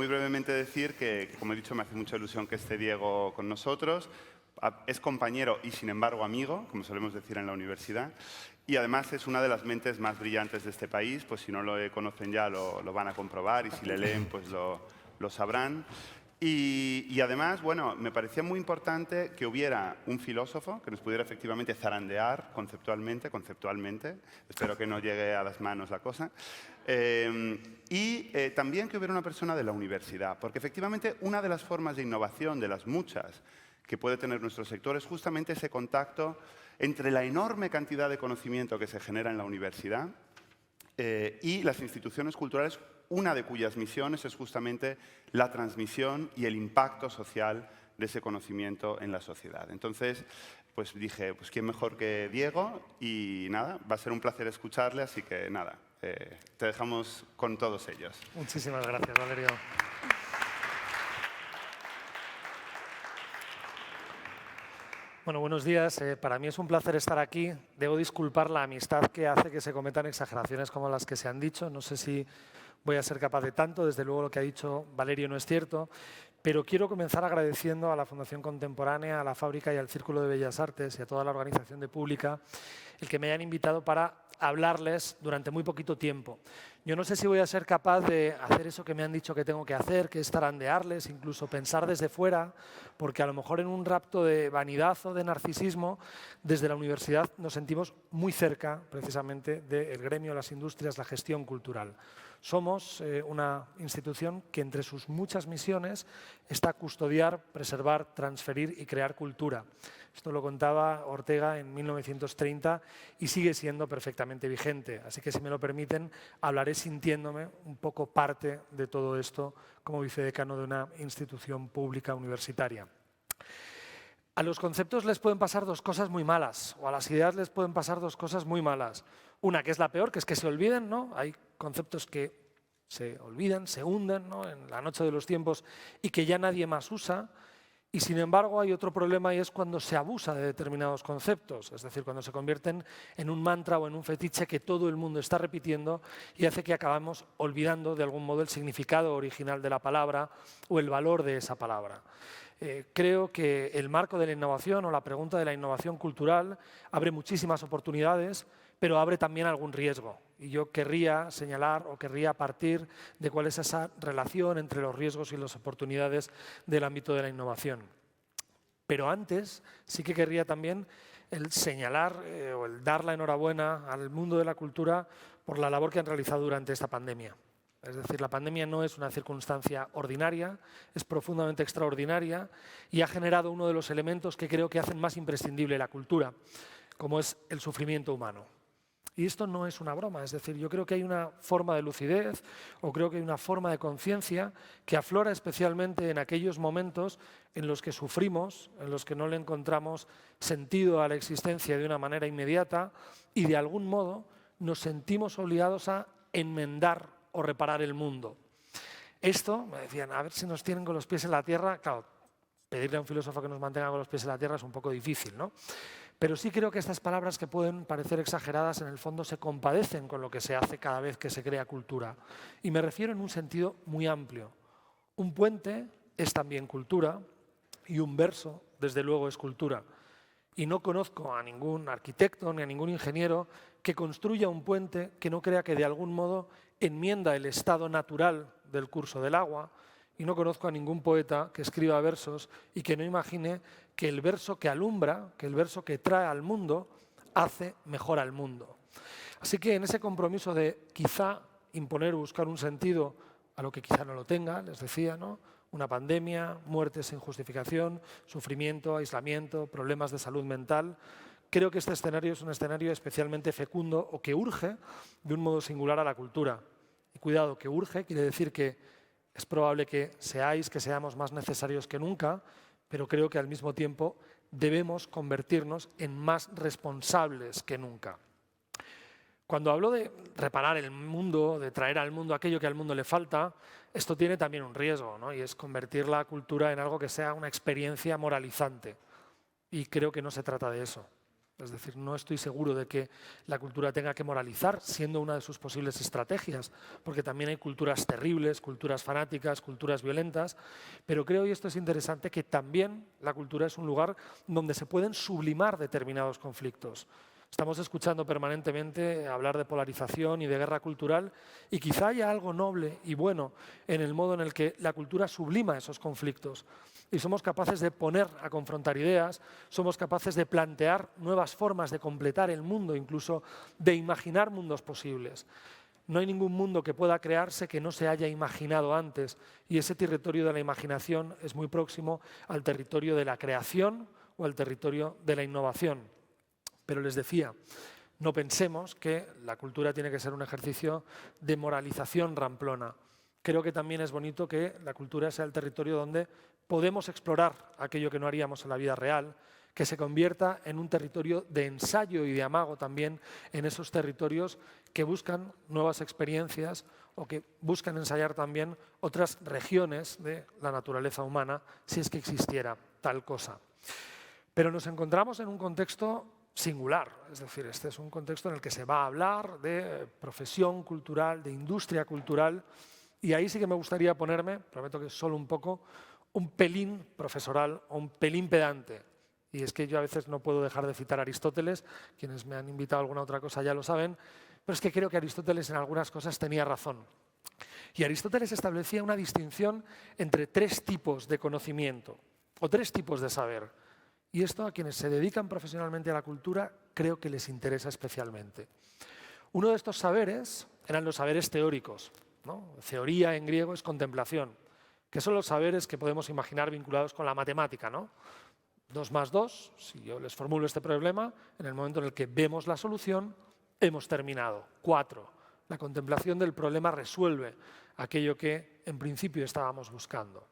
muy brevemente decir que, como he dicho, me hace mucha ilusión que esté Diego con nosotros. Es compañero y, sin embargo, amigo, como solemos decir en la universidad. Y además es una de las mentes más brillantes de este país, pues si no lo conocen ya lo van a comprobar y si le leen pues lo sabrán. Y además, bueno, me parecía muy importante que hubiera un filósofo que nos pudiera efectivamente zarandear conceptualmente, espero que no llegue a las manos la cosa, también que hubiera una persona de la universidad, porque efectivamente una de las formas de innovación, de las muchas que puede tener nuestro sector, es justamente ese contacto entre la enorme cantidad de conocimiento que se genera en la universidad y las instituciones culturales, una de cuyas misiones es justamente la transmisión y el impacto social de ese conocimiento en la sociedad. Entonces, pues dije, pues quién mejor que Diego, y nada, va a ser un placer escucharle, así que nada, te dejamos con todos ellos. Muchísimas gracias, Valerio. Bueno, buenos días. Para mí es un placer estar aquí. Debo disculpar la amistad que hace que se cometan exageraciones como las que se han dicho. No sé si voy a ser capaz de tanto. Desde luego lo que ha dicho Valerio no es cierto. Pero quiero comenzar agradeciendo a la Fundación Contemporánea, a la Fábrica y al Círculo de Bellas Artes y a toda la organización de Pública el que me hayan invitado para hablarles durante muy poquito tiempo. Yo no sé si voy a ser capaz de hacer eso que me han dicho que tengo que hacer, que es tarandearles, incluso pensar desde fuera, porque a lo mejor en un rapto de vanidad o de narcisismo, desde la universidad nos sentimos muy cerca precisamente del gremio, las industrias, la gestión cultural. Somos una institución que entre sus muchas misiones está custodiar, preservar, transferir y crear cultura. Esto lo contaba Ortega en 1930 y sigue siendo perfectamente vigente. Así que, si me lo permiten, hablaré sintiéndome un poco parte de todo esto como vicedecano de una institución pública universitaria. A los conceptos les pueden pasar dos cosas muy malas, o a las ideas les pueden pasar dos cosas muy malas. Una, que es la peor, que es que se olviden, ¿no? Hay conceptos que se olvidan, se hunden, ¿no?, en la noche de los tiempos y que ya nadie más usa. Y sin embargo hay otro problema, y es cuando se abusa de determinados conceptos, es decir, cuando se convierten en un mantra o en un fetiche que todo el mundo está repitiendo y hace que acabamos olvidando de algún modo el significado original de la palabra o el valor de esa palabra. Creo que el marco de la innovación o la pregunta de la innovación cultural abre muchísimas oportunidades, pero abre también algún riesgo. Y yo querría señalar o querría partir de cuál es esa relación entre los riesgos y las oportunidades del ámbito de la innovación. Pero antes sí que querría también el señalar o el dar la enhorabuena al mundo de la cultura por la labor que han realizado durante esta pandemia. Es decir, la pandemia no es una circunstancia ordinaria, es profundamente extraordinaria y ha generado uno de los elementos que creo que hacen más imprescindible la cultura, como es el sufrimiento humano. Y esto no es una broma, es decir, yo creo que hay una forma de lucidez o creo que hay una forma de conciencia que aflora especialmente en aquellos momentos en los que sufrimos, en los que no le encontramos sentido a la existencia de una manera inmediata y de algún modo nos sentimos obligados a enmendar o reparar el mundo. Esto, me decían, a ver si nos tienen con los pies en la tierra. Claro, pedirle a un filósofo que nos mantenga con los pies en la tierra es un poco difícil, ¿no? Pero sí creo que estas palabras, que pueden parecer exageradas, en el fondo se compadecen con lo que se hace cada vez que se crea cultura. Y me refiero en un sentido muy amplio. Un puente es también cultura y un verso, desde luego, es cultura. Y no conozco a ningún arquitecto ni a ningún ingeniero que construya un puente que no crea que de algún modo enmienda el estado natural del curso del agua, y no conozco a ningún poeta que escriba versos y que no imagine que el verso que alumbra, que el verso que trae al mundo, hace mejor al mundo. Así que en ese compromiso de quizá imponer o buscar un sentido a lo que quizá no lo tenga, les decía, ¿no?, una pandemia, muertes sin justificación, sufrimiento, aislamiento, problemas de salud mental. Creo que este escenario es un escenario especialmente fecundo o que urge de un modo singular a la cultura. Y cuidado, que urge quiere decir que es probable que seamos más necesarios que nunca, pero creo que al mismo tiempo debemos convertirnos en más responsables que nunca. Cuando hablo de reparar el mundo, de traer al mundo aquello que al mundo le falta, esto tiene también un riesgo, ¿no?, y es convertir la cultura en algo que sea una experiencia moralizante. Y creo que no se trata de eso. Es decir, no estoy seguro de que la cultura tenga que moralizar, siendo una de sus posibles estrategias, porque también hay culturas terribles, culturas fanáticas, culturas violentas, pero creo, y esto es interesante, que también la cultura es un lugar donde se pueden sublimar determinados conflictos. Estamos escuchando permanentemente hablar de polarización y de guerra cultural, y quizá haya algo noble y bueno en el modo en el que la cultura sublima esos conflictos. Y somos capaces de poner a confrontar ideas, somos capaces de plantear nuevas formas de completar el mundo, incluso de imaginar mundos posibles. No hay ningún mundo que pueda crearse que no se haya imaginado antes, y ese territorio de la imaginación es muy próximo al territorio de la creación o al territorio de la innovación. Pero les decía, no pensemos que la cultura tiene que ser un ejercicio de moralización ramplona. Creo que también es bonito que la cultura sea el territorio donde podemos explorar aquello que no haríamos en la vida real, que se convierta en un territorio de ensayo y de amago también en esos territorios que buscan nuevas experiencias o que buscan ensayar también otras regiones de la naturaleza humana, si es que existiera tal cosa. Pero nos encontramos en un contexto singular, es decir, este es un contexto en el que se va a hablar de profesión cultural, de industria cultural, y ahí sí que me gustaría ponerme, prometo que solo un poco, un pelín profesoral o un pelín pedante. Y es que yo a veces no puedo dejar de citar a Aristóteles, quienes me han invitado a alguna otra cosa ya lo saben, pero es que creo que Aristóteles en algunas cosas tenía razón. Y Aristóteles establecía una distinción entre 3 tipos de conocimiento o 3 tipos de saber. Y esto a quienes se dedican profesionalmente a la cultura creo que les interesa especialmente. Uno de estos saberes eran los saberes teóricos, ¿no? Teoría en griego es contemplación, que son los saberes que podemos imaginar vinculados con la matemática, ¿no? 2 más 2, si yo les formulo este problema, en el momento en el que vemos la solución, hemos terminado. 4, la contemplación del problema resuelve aquello que en principio estábamos buscando.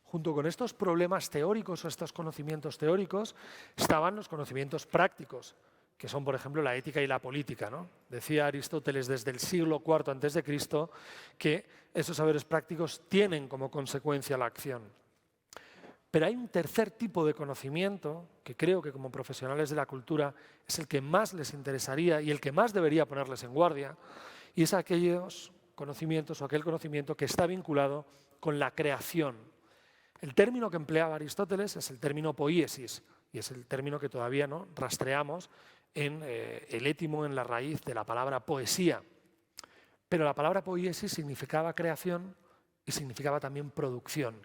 Junto con estos problemas teóricos o estos conocimientos teóricos estaban los conocimientos prácticos, que son, por ejemplo, la ética y la política, ¿no? Decía Aristóteles desde el siglo IV a.C. que esos saberes prácticos tienen como consecuencia la acción. Pero hay un tercer tipo de conocimiento que creo que como profesionales de la cultura es el que más les interesaría y el que más debería ponerles en guardia, y es aquellos conocimientos o aquel conocimiento que está vinculado con la creación. El término que empleaba Aristóteles es el término poiesis, y es el término que todavía no rastreamos en el étimo, en la raíz de la palabra poesía. Pero la palabra poiesis significaba creación y significaba también producción.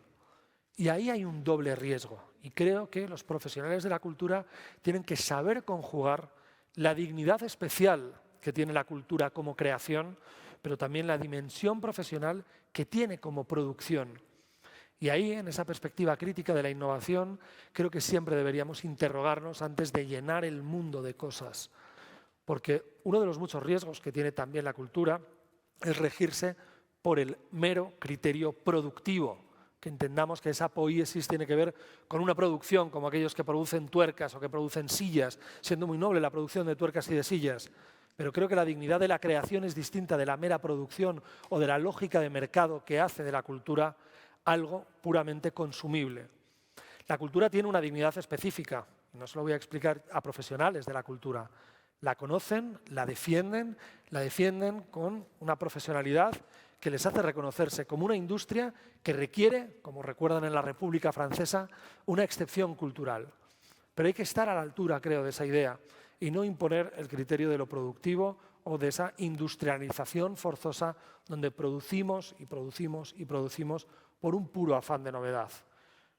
Y ahí hay un doble riesgo, y creo que los profesionales de la cultura tienen que saber conjugar la dignidad especial que tiene la cultura como creación, pero también la dimensión profesional que tiene como producción. Y ahí, en esa perspectiva crítica de la innovación, creo que siempre deberíamos interrogarnos antes de llenar el mundo de cosas. Porque uno de los muchos riesgos que tiene también la cultura es regirse por el mero criterio productivo, que entendamos que esa poiesis tiene que ver con una producción, como aquellos que producen tuercas o que producen sillas, siendo muy noble la producción de tuercas y de sillas. Pero creo que la dignidad de la creación es distinta de la mera producción o de la lógica de mercado que hace de la cultura algo puramente consumible. La cultura tiene una dignidad específica, no se lo voy a explicar a profesionales de la cultura. La conocen, la defienden con una profesionalidad que les hace reconocerse como una industria que requiere, como recuerdan en la República Francesa, una excepción cultural. Pero hay que estar a la altura, creo, de esa idea y no imponer el criterio de lo productivo o de esa industrialización forzosa donde producimos y producimos y producimos por un puro afán de novedad.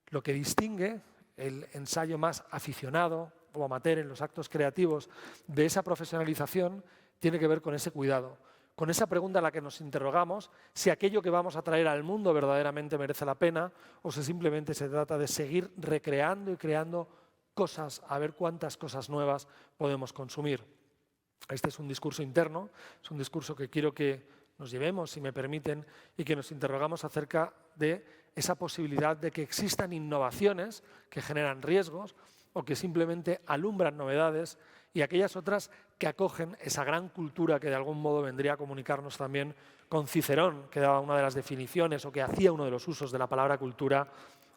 Lo que distingue el ensayo más aficionado o amateur en los actos creativos de esa profesionalización tiene que ver con ese cuidado, con esa pregunta en la que nos interrogamos si aquello que vamos a traer al mundo verdaderamente merece la pena o si simplemente se trata de seguir recreando y creando cosas, a ver cuántas cosas nuevas podemos consumir. Este es un discurso interno, es un discurso que quiero que nos llevemos, si me permiten, y que nos interrogamos acerca de esa posibilidad de que existan innovaciones que generan riesgos o que simplemente alumbran novedades y aquellas otras que acogen esa gran cultura que de algún modo vendría a comunicarnos también con Cicerón, que daba una de las definiciones o que hacía uno de los usos de la palabra cultura,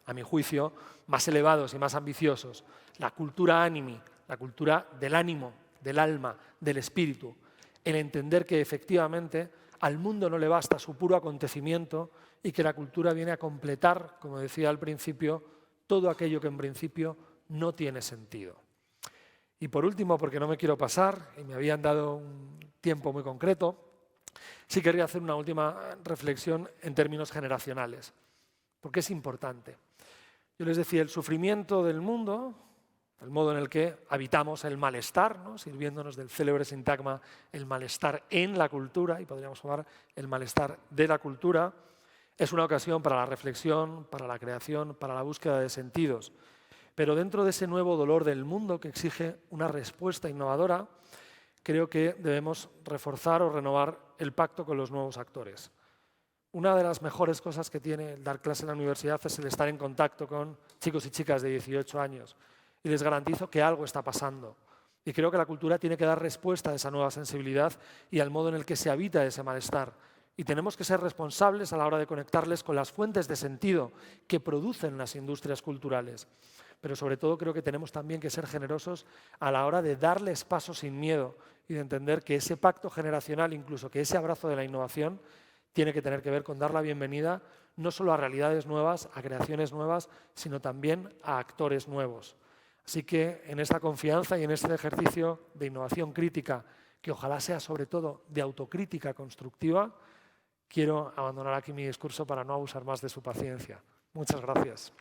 a mi juicio, más elevados y más ambiciosos. La cultura animi, la cultura del ánimo, del alma, del espíritu, el entender que efectivamente al mundo no le basta su puro acontecimiento y que la cultura viene a completar, como decía al principio, todo aquello que en principio no tiene sentido. Y por último, porque no me quiero pasar, y me habían dado un tiempo muy concreto, sí querría hacer una última reflexión en términos generacionales, porque es importante. Yo les decía, el sufrimiento del mundo, el modo en el que habitamos el malestar, ¿no?, sirviéndonos del célebre sintagma el malestar en la cultura, y podríamos llamar el malestar de la cultura, es una ocasión para la reflexión, para la creación, para la búsqueda de sentidos. Pero dentro de ese nuevo dolor del mundo que exige una respuesta innovadora, creo que debemos reforzar o renovar el pacto con los nuevos actores. Una de las mejores cosas que tiene el dar clase en la universidad es el estar en contacto con chicos y chicas de 18 años. Y les garantizo que algo está pasando. Y creo que la cultura tiene que dar respuesta a esa nueva sensibilidad y al modo en el que se habita ese malestar. Y tenemos que ser responsables a la hora de conectarles con las fuentes de sentido que producen las industrias culturales. Pero sobre todo creo que tenemos también que ser generosos a la hora de darles paso sin miedo y de entender que ese pacto generacional, incluso que ese abrazo de la innovación, tiene que tener que ver con dar la bienvenida no solo a realidades nuevas, a creaciones nuevas, sino también a actores nuevos. Así que en esta confianza y en este ejercicio de innovación crítica, que ojalá sea sobre todo de autocrítica constructiva, quiero abandonar aquí mi discurso para no abusar más de su paciencia. Muchas gracias.